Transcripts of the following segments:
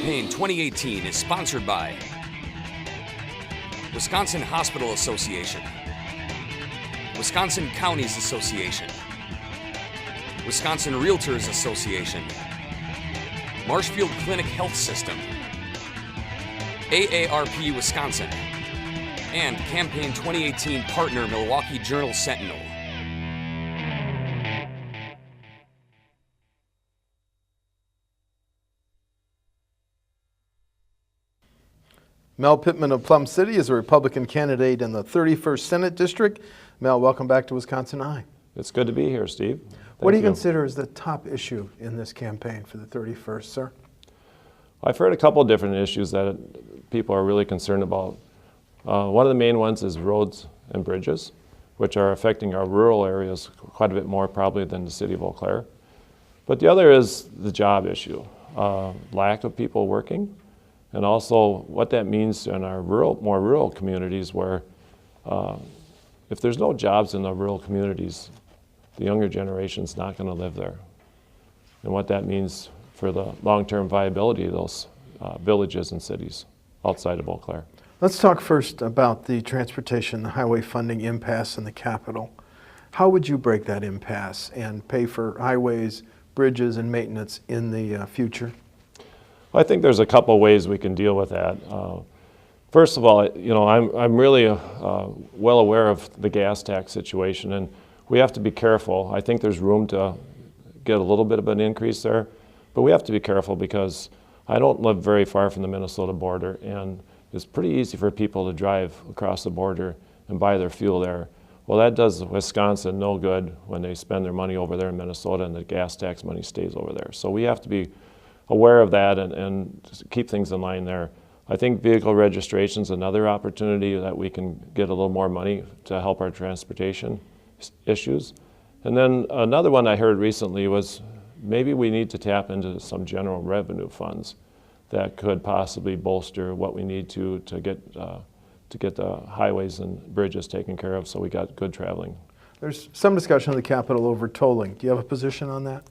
Campaign 2018 is sponsored by Wisconsin Hospital Association, Wisconsin Counties Association, Wisconsin Realtors Association, Marshfield Clinic Health System, AARP Wisconsin, and Campaign 2018 partner Milwaukee Journal-Sentinel. Mel Pittman of Plum City is a Republican candidate in the 31st Senate District. Mel, welcome back to WisconsinEye. It's good to be here, Steve. What do you consider as the top issue in this campaign for the 31st, sir? I've heard a couple of different issues that people are really concerned about. One of the main ones is roads and bridges, which are affecting our rural areas quite a bit more probably than the city of Eau Claire. But the other is the job issue, lack of people working, and also what that means in our more rural communities where if there's no jobs in the rural communities, the younger generation's not going to live there. And what that means for the long-term viability of those villages and cities outside of Eau Claire. Let's talk first about the transportation, the highway funding impasse in the capital. How would you break that impasse and pay for highways, bridges, and maintenance in the future? I think there's a couple ways we can deal with that. First of all, I'm really well aware of the gas tax situation, and we have to be careful. I think there's room to get a little bit of an increase there, but we have to be careful because I don't live very far from the Minnesota border, and it's pretty easy for people to drive across the border and buy their fuel there. Well, that does Wisconsin no good when they spend their money over there in Minnesota and the gas tax money stays over there. So we have to be aware of that and keep things in line there. I think vehicle registration is another opportunity that we can get a little more money to help our transportation issues. And then another one I heard recently was maybe we need to tap into some general revenue funds that could possibly bolster what we need to get the highways and bridges taken care of so we got good traveling. There's some discussion in the Capitol over tolling. Do you have a position on that?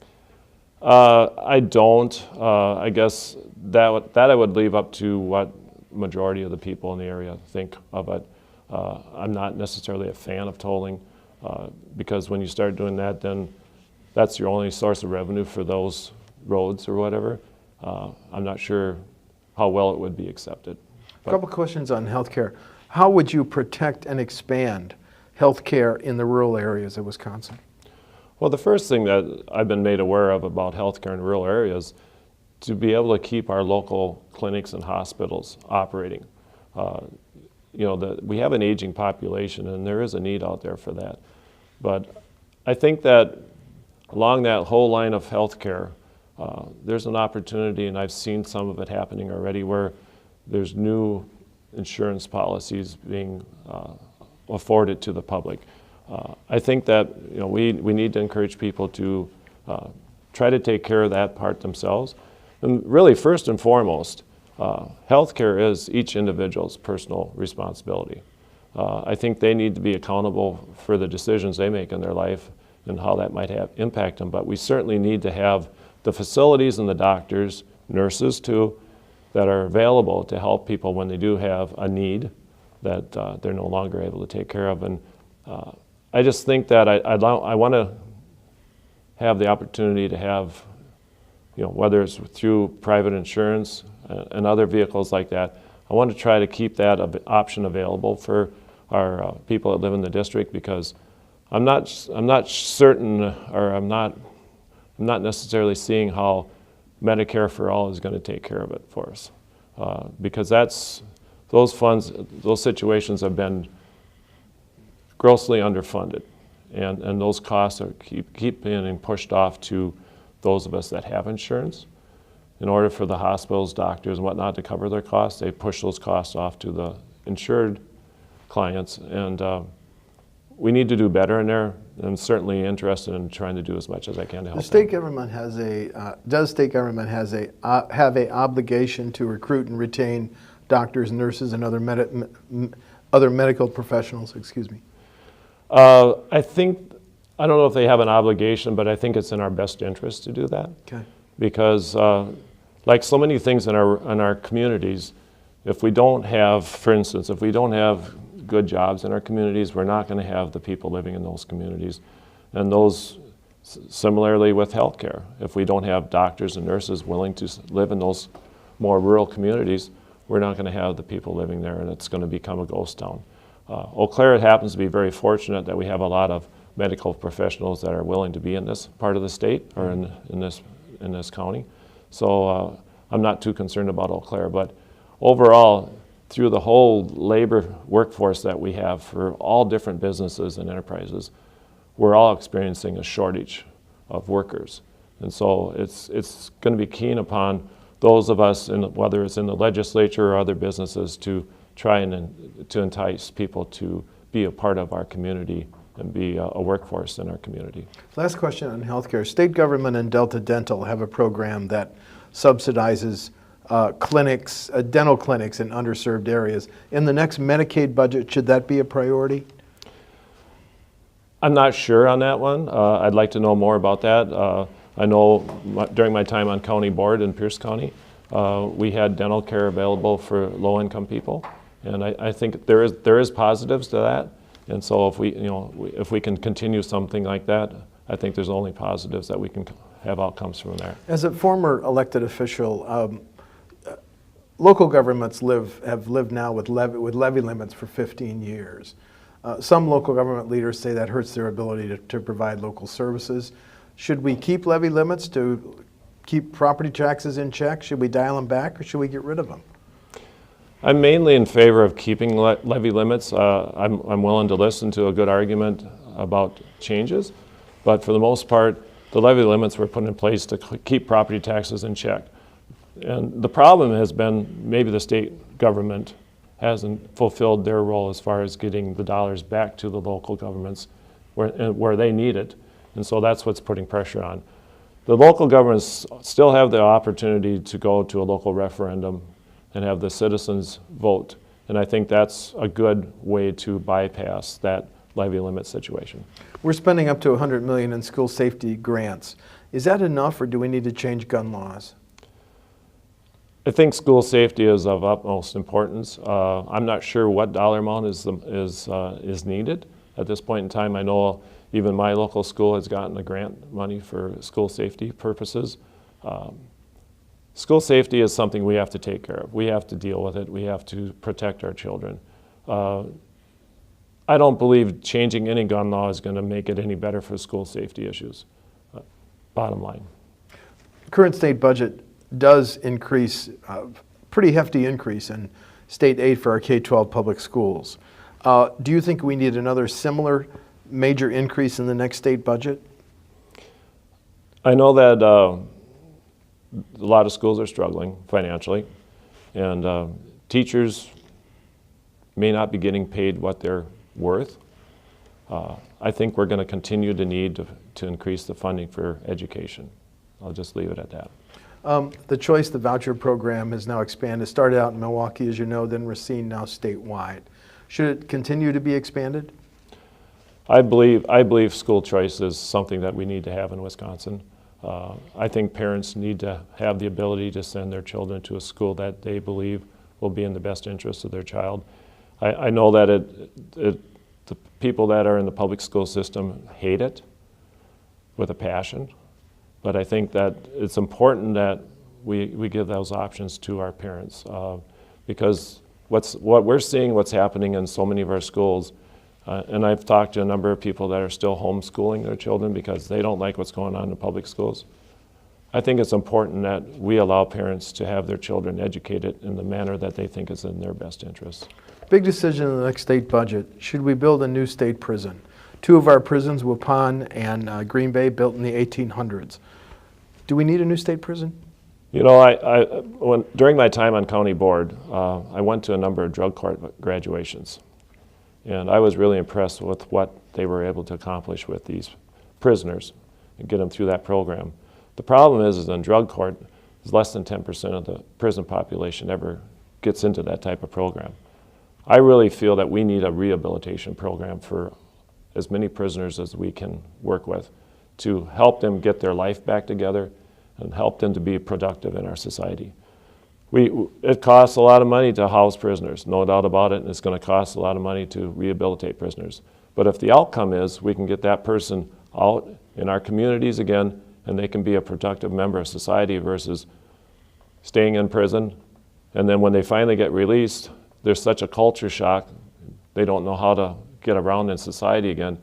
I don't. I guess that I would leave up to what majority of the people in the area think of it. I'm not necessarily a fan of tolling because when you start doing that, then that's your only source of revenue for those roads or whatever. I'm not sure how well it would be accepted. A couple questions on healthcare. How would you protect and expand healthcare in the rural areas of Wisconsin? Well, the first thing that I've been made aware of about healthcare in rural areas to be able to keep our local clinics and hospitals operating. We have an aging population and there is a need out there for that. But I think that along that whole line of healthcare, there's an opportunity, and I've seen some of it happening already, where there's new insurance policies being afforded to the public. I think that we need to encourage people to try to take care of that part themselves. And really, first and foremost, healthcare is each individual's personal responsibility. I think they need to be accountable for the decisions they make in their life and how that might impact them. But we certainly need to have the facilities and the doctors, nurses too, that are available to help people when they do have a need that they're no longer able to take care of. And I just think that I want to have the opportunity to have, whether it's through private insurance and other vehicles like that, I want to try to keep that option available for our people that live in the district, because I'm not certain, or I'm not necessarily seeing how Medicare for All is going to take care of it for us, because those funds, those situations have been grossly underfunded, and those costs keep being pushed off to those of us that have insurance. In order for the hospitals, doctors, and whatnot to cover their costs, they push those costs off to the insured clients, and we need to do better in there. I'm certainly interested in trying to do as much as I can to help. The state government has does state government have a obligation to recruit and retain doctors, nurses, and other medical professionals? Excuse me. I don't know if they have an obligation, but I think it's in our best interest to do that. Okay. Because like so many things in our communities, if we don't have, for instance, if we don't have good jobs in our communities, we're not going to have the people living in those communities. And those, similarly with healthcare, if we don't have doctors and nurses willing to live in those more rural communities, we're not going to have the people living there, and it's going to become a ghost town. Eau Claire happens to be very fortunate that we have a lot of medical professionals that are willing to be in this part of the state or in this county. So I'm not too concerned about Eau Claire, but overall, through the whole labor workforce that we have for all different businesses and enterprises, we're all experiencing a shortage of workers. And so it's going to be keen upon those of us, whether it's in the legislature or other businesses, to try and to entice people to be a part of our community and be a workforce in our community. Last question on healthcare. State government and Delta Dental have a program that subsidizes clinics, dental clinics in underserved areas. In the next Medicaid budget, should that be a priority? I'm not sure on that one. I'd like to know more about that. I know during my time on county board in Pierce County, we had dental care available for low-income people, and I think there is positives to that. And so if we can continue something like that, I think there's only positives that we can have outcomes from there. As a former elected official, local governments have lived now with levy limits for 15 years. Some local government leaders say that hurts their ability to provide local services. Should we keep levy limits to keep property taxes in check? Should we dial them back, or should we get rid of them? I'm mainly in favor of keeping levy limits. I'm willing to listen to a good argument about changes, but for the most part, the levy limits were put in place to keep property taxes in check. And the problem has been maybe the state government hasn't fulfilled their role as far as getting the dollars back to the local governments where they need it. And so that's what's putting pressure on. The local governments still have the opportunity to go to a local referendum and have the citizens vote. And I think that's a good way to bypass that levy limit situation. We're spending up to $100 million in school safety grants. Is that enough, or do we need to change gun laws? I think school safety is of utmost importance. I'm not sure what dollar amount is needed at this point in time. I know even my local school has gotten a grant money for school safety purposes. School safety is something we have to take care of. We have to deal with it. We have to protect our children. I don't believe changing any gun law is going to make it any better for school safety issues. Bottom line. The current state budget does increase, pretty hefty increase in state aid for our K-12 public schools. Do you think we need another similar major increase in the next state budget? I know that a lot of schools are struggling financially, and teachers may not be getting paid what they're worth. I think we're going to continue to need to increase the funding for education. I'll just leave it at that. The Choice, the voucher program, has now expanded. Started out in Milwaukee, as you know, then Racine, now statewide. Should it continue to be expanded? I believe school choice is something that we need to have in Wisconsin. I think parents need to have the ability to send their children to a school that they believe will be in the best interest of their child. I know that the people that are in the public school system hate it with a passion, but I think that it's important that we give those options to our parents because what we're seeing, what's happening in so many of our schools, and I've talked to a number of people that are still homeschooling their children because they don't like what's going on in public schools. I think it's important that we allow parents to have their children educated in the manner that they think is in their best interest. Big decision in the next state budget. Should we build a new state prison? Two of our prisons, Waupun and Green Bay, built in the 1800s. Do we need a new state prison? You know, during my time on county board, I went to a number of drug court graduations. And I was really impressed with what they were able to accomplish with these prisoners and get them through that program. The problem is in drug court, less than 10% of the prison population ever gets into that type of program. I really feel that we need a rehabilitation program for as many prisoners as we can work with to help them get their life back together and help them to be productive in our society. It costs a lot of money to house prisoners, no doubt about it, and it's going to cost a lot of money to rehabilitate prisoners. But if the outcome is we can get that person out in our communities again, and they can be a productive member of society versus staying in prison, and then when they finally get released, there's such a culture shock, they don't know how to get around in society again.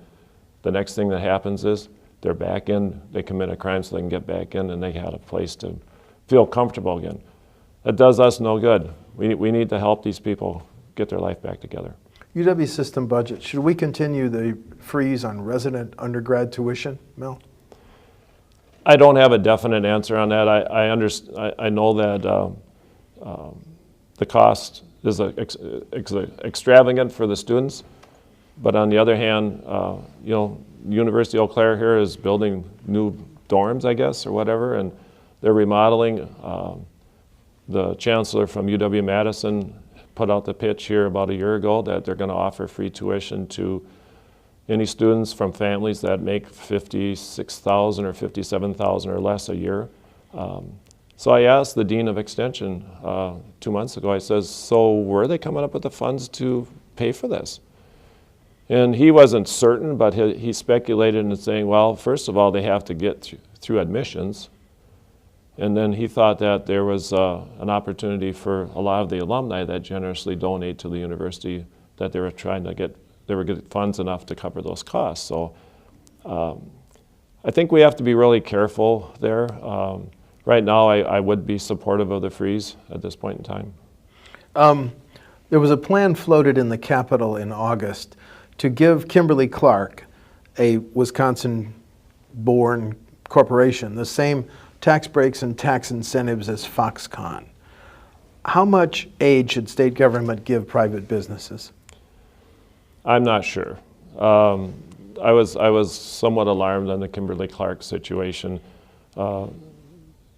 The next thing that happens is they're back in, they commit a crime so they can get back in, and they had a place to feel comfortable again. That does us no good. We need to help these people get their life back together. UW system budget, should we continue the freeze on resident undergrad tuition, Mel? I don't have a definite answer on that. I know that the cost is extravagant for the students, but on the other hand, University of Eau Claire here is building new dorms, I guess, or whatever, and they're remodeling. The chancellor from UW-Madison put out the pitch here about a year ago that they're going to offer free tuition to any students from families that make $56,000 or $57,000 or less a year. So I asked the Dean of Extension 2 months ago, I says, so where are they coming up with the funds to pay for this? And he wasn't certain, but he speculated in saying, well, first of all, they have to get through admissions. And then he thought that there was an opportunity for a lot of the alumni that generously donate to the university, that they were trying to get funds enough to cover those costs. So I think we have to be really careful there. Right now, I would be supportive of the freeze at this point in time. There was a plan floated in the Capitol in August to give Kimberly-Clark, a Wisconsin-born corporation, the same tax breaks and tax incentives as Foxconn. How much aid should state government give private businesses? I'm not sure. I was somewhat alarmed on the Kimberly-Clark situation.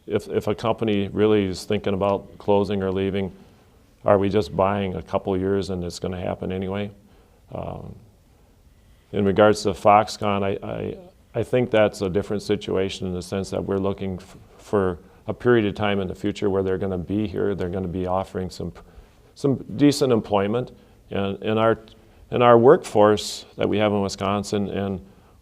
If a company really is thinking about closing or leaving, are we just buying a couple years and it's going to happen anyway? In regards to Foxconn, I think that's a different situation in the sense that we're looking for a period of time in the future where they're going to be here, they're going to be offering some decent employment, and our workforce that we have in Wisconsin and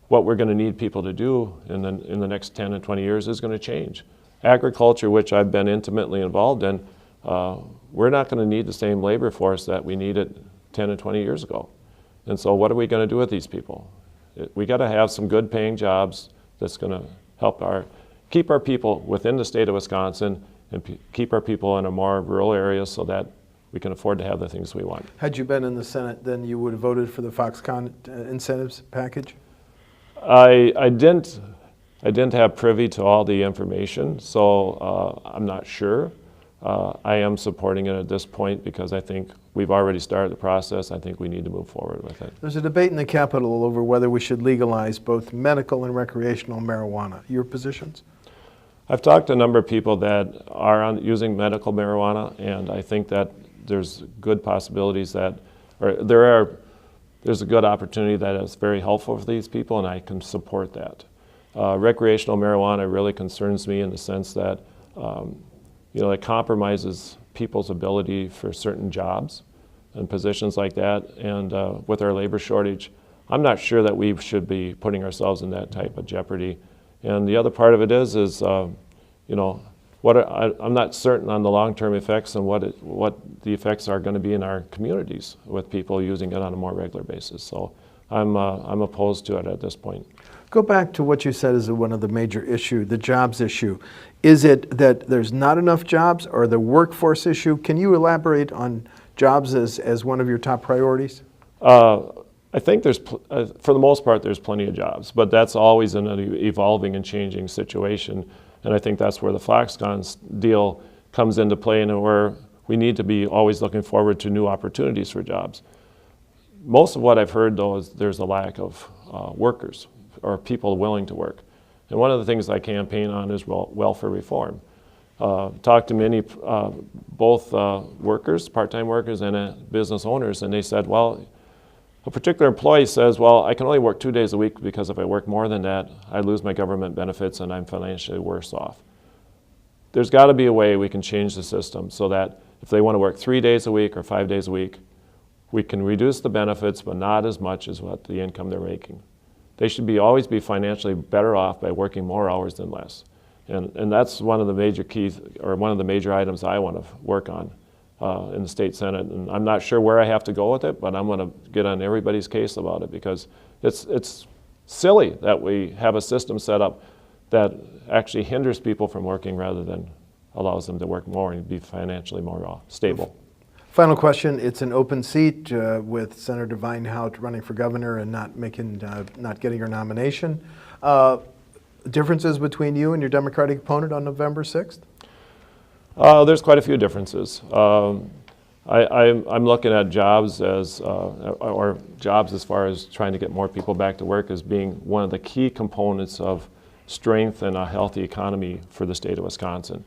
what we're going to need people to do in the next 10 and 20 years is going to change. Agriculture, which I've been intimately involved in, we're not going to need the same labor force that we needed 10 and 20 years ago. And so what are we going to do with these people? We got to have some good paying jobs that's going to help keep our people within the state of Wisconsin and keep our people in a more rural areas so that we can afford to have the things we want. Had you been in the Senate, then you would have voted for the Foxconn incentives package? I didn't have privy to all the information, so I'm not sure. I am supporting it at this point because I think we've already started the process. I think we need to move forward with it. There's a debate in the Capitol over whether we should legalize both medical and recreational marijuana. Your positions? I've talked to a number of people that are using medical marijuana, and I think that there's good possibilities there's a good opportunity that is very helpful for these people, and I can support that. Recreational marijuana really concerns me in the sense that it compromises people's ability for certain jobs and positions like that. And with our labor shortage, I'm not sure that we should be putting ourselves in that type of jeopardy. And the other part of it is I'm not certain on the long-term effects and what the effects are going to be in our communities with people using it on a more regular basis. So I'm opposed to it at this point. Go back to what you said is one of the major issues, the jobs issue. Is it that there's not enough jobs or the workforce issue? Can you elaborate on jobs as one of your top priorities? I think for the most part, there's plenty of jobs, but that's always an evolving and changing situation. And I think that's where the Foxconn deal comes into play and where we need to be always looking forward to new opportunities for jobs. Most of what I've heard, though, is there's a lack of workers or people willing to work. And one of the things I campaign on is welfare reform. Talked to many, both workers, part-time workers, and business owners, and they said, well, a particular employee says, well, I can only work 2 days a week because if I work more than that, I lose my government benefits and I'm financially worse off. there's got to be a way we can change the system so that if they want to work 3 days a week or 5 days a week, we can reduce the benefits, but not as much as what the income they're making. They should always be financially better off by working more hours than less. And that's one of the major keys, or one of the major items I want to work on in the state Senate. And I'm not sure where I have to go with it, but I'm going to get on everybody's case about it, because it's silly that we have a system set up that actually hinders people from working rather than allows them to work more and be financially more stable. Final question, it's an open seat with Senator Vinehout running for governor and not getting her nomination. Differences between you and your Democratic opponent on November 6th? There's quite a few differences. I'm looking at jobs or jobs as far as trying to get more people back to work as being one of the key components of strength and a healthy economy for the state of Wisconsin.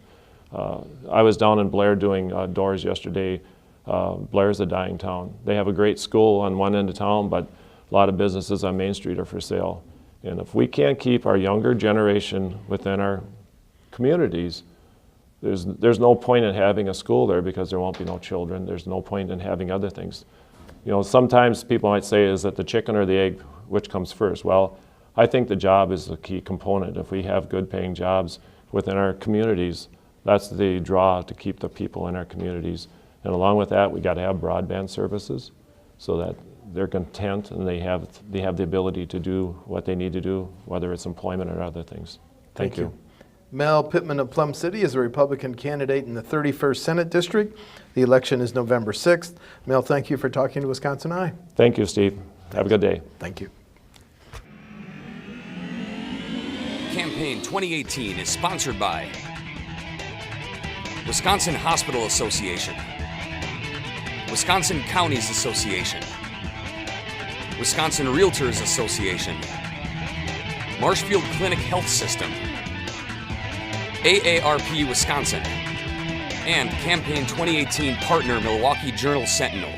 I was down in Blair doing doors yesterday. Blair's a dying town. They have a great school on one end of town, but a lot of businesses on Main Street are for sale. And if we can't keep our younger generation within our communities, there's no point in having a school there, because there won't be no children. There's no point in having other things. You know, sometimes people might say, is it the chicken or the egg, which comes first? Well, I think the job is the key component. If we have good paying jobs within our communities, that's the draw to keep the people in our communities. And along with that, we got to have broadband services so that they're content and they have the ability to do what they need to do, whether it's employment or other things. Thank you. Mel Pittman of Plum City is a Republican candidate in the 31st Senate District. The election is November 6th. Mel, thank you for talking to WisconsinEye. Thank you, Steve. Have a good day. Thank you. Campaign 2018 is sponsored by Wisconsin Hospital Association, Wisconsin Counties Association, Wisconsin Realtors Association, Marshfield Clinic Health System, AARP Wisconsin, and Campaign 2018 partner Milwaukee Journal Sentinel.